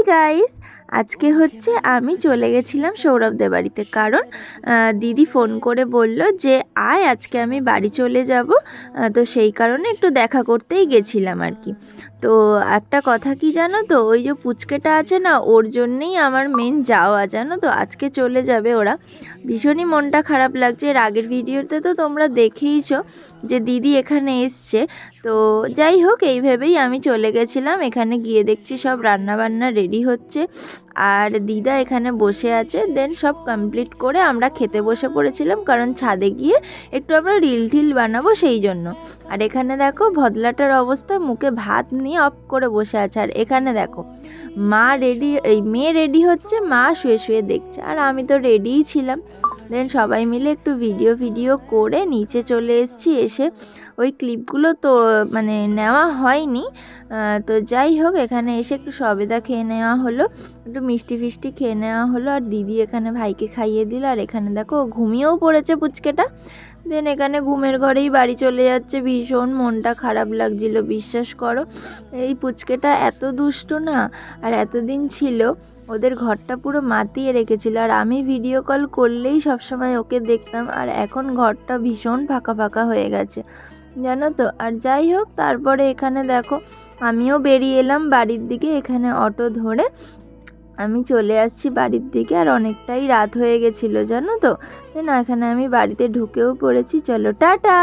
Guys, আজকে হচ্ছে আমি চলে গেছিলাম সৌরভদের বাড়িতে, কারণ দিদি ফোন করে বলল যে আয় আজকে আমি বাড়ি চলে যাব। তো সেই কারণে একটু দেখা করতেই গেছিলাম আর কি। তো একটা কথা কি জানো তো, ওই যে পুচকেটা আছে না, ওর জন্যেই আমার মেন যাওয়া, জানো তো। আজকে চলে যাবে ওরা, ভীষণই মনটা খারাপ লাগছে। এর আগের ভিডিওতে তো তোমরা দেখেইছো যে দিদি এখানে এসছে। তো যাই হোক, এই ভেবেই আমি চলে গেছিলাম। এখানে গিয়ে দেখছি সব রান্নাবান্না রেডি হচ্ছে আর দিদা এখানে বসে আছে। দেন সব কমপ্লিট করে আমরা খেতে বসে পড়েছিলাম, কারণ ছাদে গিয়ে একটু আমরা রিল টিল বানাবো সেই জন্য। আর এখানে দেখো ভদলাটার অবস্থা, মুখে ভাত নিয়ে অফ করে বসে আছে। আর এখানে দেখো মেয়ে রেডি হচ্ছে, মা শুয়ে শুয়ে দেখছে, আর আমি তো রেডিই ছিলাম। দেন সবাই মিলে একটু ভিডিও করে নিচে চলে এসেছি। এসে ওই ক্লিপগুলো তো মানে নেওয়া হয়নি। তো যাই হোক, এখানে এসে একটু সবেদা খেয়ে নেওয়া হলো, একটু মিষ্টি ফিষ্টি খেয়ে নেওয়া হলো। আর দিদি এখানে ভাইকে খাইয়ে দিল। আর এখানে দেখো ঘুমিয়েও পড়েছে পুচকেটা। দেন এখানে ঘুমের ঘরেই বাড়ি চলে যাচ্ছে। ভীষণ মনটা খারাপ লাগছিল, বিশ্বাস করো। এই পুচকেটা এত দুষ্ট না, আর এতদিন ছিল ওদের ঘরটা পুরো মাতিয়ে রেখেছিল, আর আমি ভিডিও কল করলেই সবসময় ওকে দেখতাম। আর এখন ঘরটা ভীষণ ফাঁকা ফাঁকা হয়ে গেছে, জানো তো। আর যাই হোক, তারপরে এখানে দেখো আমিও বেরিয়ে এলাম বাড়ির দিকে। এখানে অটো ধরে আমি চলে আসছি বাড়ির দিকে, আর অনেকটাই রাত হয়ে গেছিলো, জানো তো। না, এখানে আমি বাড়িতে ঢুকেও পড়েছি। চলো টাটা।